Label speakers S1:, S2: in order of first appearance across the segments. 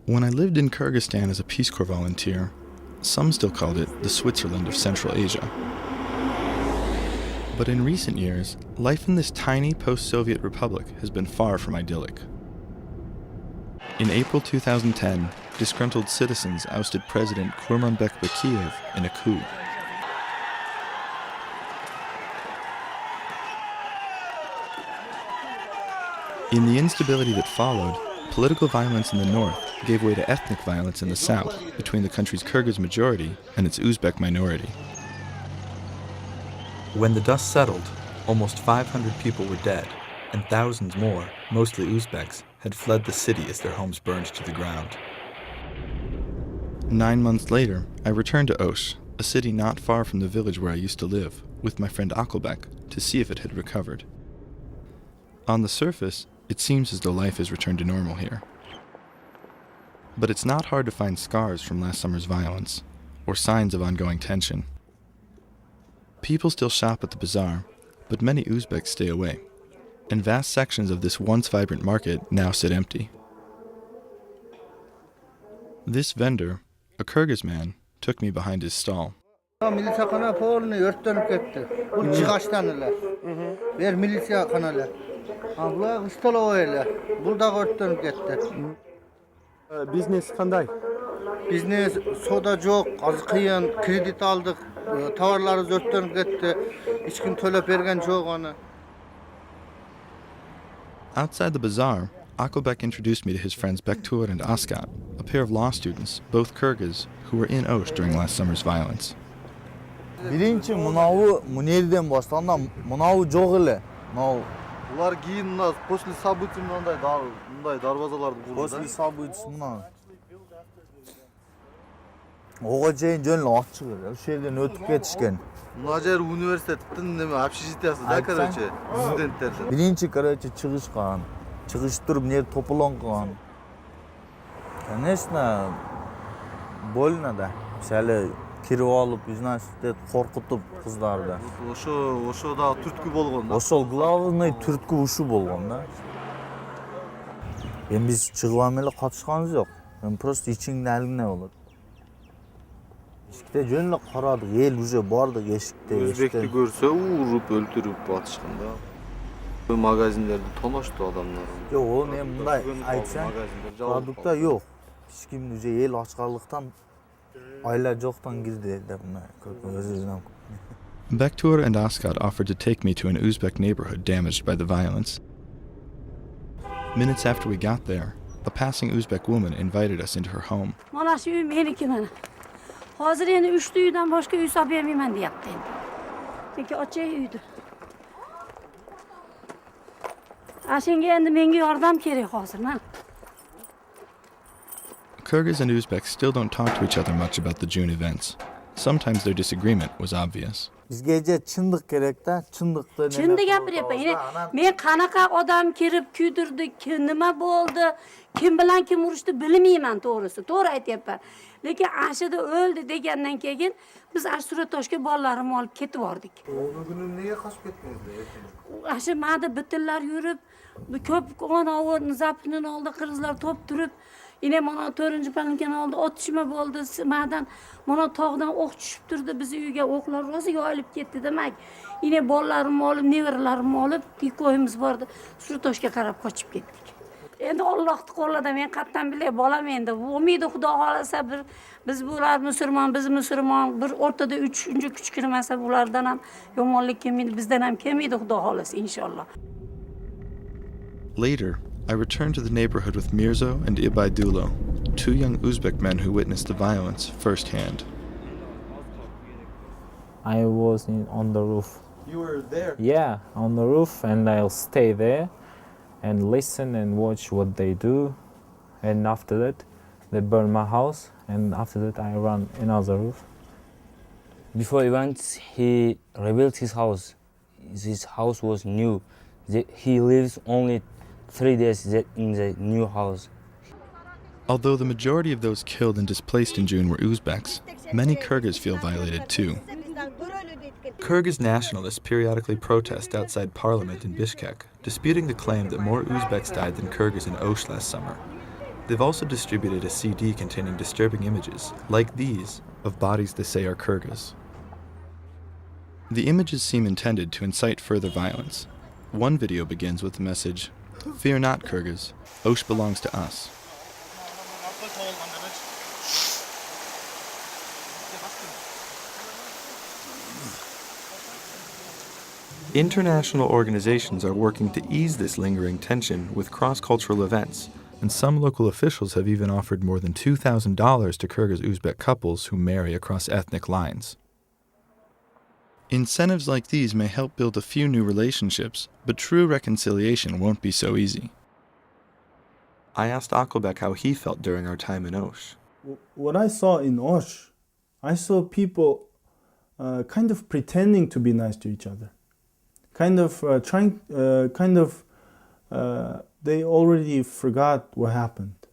S1: When I lived in Kyrgyzstan as a Peace Corps volunteer, some still called it the Switzerland of Central Asia. But in recent years, life in this tiny post-Soviet republic has been far from idyllic. In April 2010, disgruntled citizens ousted President Kurmanbek Bakiev in a coup. In the instability that followed, political violence in the north gave way to ethnic violence in the south between the country's Kyrgyz majority and its Uzbek minority. When the dust settled, almost 500 people were dead, and thousands more, mostly Uzbeks, had fled the city as their homes burned to the ground. 9 months later, I returned to Osh, a city not far from the village where I used to live, with my friend Akelbek, to see if it had recovered. On the surface, it seems as though life has returned to normal here. But it's not hard to find scars from last summer's violence, or signs of ongoing tension. People still shop at the bazaar, but many Uzbeks stay away, and vast sections of this once vibrant market now sit empty. This vendor, a Kyrgyz man, took me behind his stall.
S2: Business qanday?
S3: Biznes soda жоқ, аз қиын, кредит алдық, товарларыбыз өрттеніп кетті. Ешкім төлеп берген жоқ оны.
S1: Outside the bazaar, Akelbek introduced me to his friends Bektur and Askat, a pair of law students, both Kyrgyz, who were in Osh during last summer's violence.
S4: Birinci mınavı Munir'den başlandan mınavı жоқ эле. Мынау
S2: Ular кейін мына после событий мындай дарбазаларды құрды.
S4: после событий мына. Ого чейин жөн ачык эле. Ошол жерден өтүп кетишкен.
S2: Мына жер университеттин неме общежитиясы да, короче, студенттердин.
S4: Биринчи, короче, чыгышкан. Чыгышып туруп эмне тополонгон. Конечно, больно да. Мисалы кирип алып, значит, коркутуп кыздарды.
S2: Ошо да түрткү болгон да.
S4: Ошол главный түрткү ушу болгон да. Эми биз чыгып эле катышканыбыз жок. Эми просто ичиңде алгыне болот. Эшикте жөн эле карадык, эл уже бардык эшикте.
S2: Өзбекти көрсө уруп, өлтүрүп атышкан да. Магазиндерди тоношту адамдар.
S4: Жок, ол эми мындай айтсам, продукта жок. Эч ким уже эл ачкарлыктан айла жоктан кирди деп өзүнөн.
S1: Bektur and Askat offered to take me to an Uzbek neighborhood damaged by the violence. Minutes after we got there, a passing Uzbek woman invited us into her home.
S5: Mana şu meniki mana. Hozir endi 3 uydan boshqa uy solib bermayman deyapti endi. Chunki ochiq uydi. Senga endi menga yordam kerak hozir, ha.
S1: Kyrgyz and Uzbek still don't talk to each other much about the June events. Sometimes their disagreement was obvious.
S4: Bizga чындык керек да, чындыкты.
S5: Чынды gapiryapman. Men qanaqa odam kirib kuydirdi, nima bo'ldi, kim bilan kim urushdi bilmayman to'g'risi. To'g'ri aytyapman. Lekin ashida o'ldi degandan keyin biz Ashuratoshga bolalarimni olib ketib bordik.
S2: O kuni nega qochib ketdingiz?
S5: Ashi mada bitillar yurib, ko'p qo'novi zapning oldida qirg'izlar to'p turib, yine mana 4-palinkan oldi otishma bo'ldi. Madan mana tog'dan o'q tushib turdi, biz uyga o'qlar rosa yoyilib ketdi demak. Yine bolalarimni olib, nevaralarimni olib, tikoyimiz bordi. Surtoshga qarab qochib ketdik. Endi Allohning qo'lida men qatdan bilay bolam endi umidi Xudo xolasa biz bular musulmon, biz musulmon, bir o'rtada 3-chi kuch kirmasa bulardan ham yomonlik kelmaydi, bizdan ham kelmaydi Xudo xolasa inshaalloh.
S1: Later, I returned to the neighborhood with Mirzo and Ibaidulo, 2 young Uzbek men who witnessed the violence firsthand.
S6: I was on the roof.
S2: You were there?
S6: Yeah, on the roof, and I'll stay there and listen and watch what they do. And after that, they burn my house, and after that, I run another roof.
S7: Before he went, he rebuilt his house. His house was new. He lives only 3 days in the new house.
S1: Although the majority of those killed and displaced in June were Uzbeks, many Kyrgyz feel violated too. Kyrgyz nationalists periodically protest outside parliament in Bishkek, disputing the claim that more Uzbeks died than Kyrgyz in Osh last summer. They've also distributed a CD containing disturbing images, like these, of bodies they say are Kyrgyz. The images seem intended to incite further violence. One video begins with the message, "Fear not, Kyrgyz. Osh belongs to us." International organizations are working to ease this lingering tension with cross-cultural events, and some local officials have even offered more than $2,000 to Kyrgyz-Uzbek couples who marry across ethnic lines. Incentives like these may help build a few new relationships, but true reconciliation won't be so easy. I asked Akelbek how he felt during our time in Osh.
S8: What I saw in Osh, I saw people kind of pretending to be nice to each other. They already forgot what happened.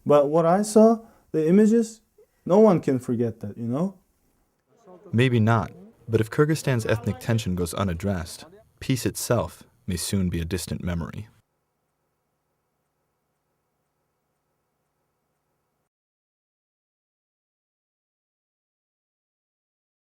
S8: But what I saw, the images, no one can forget that, you know?
S1: Maybe not, but if Kyrgyzstan's ethnic tension goes unaddressed, peace itself may soon be a distant memory.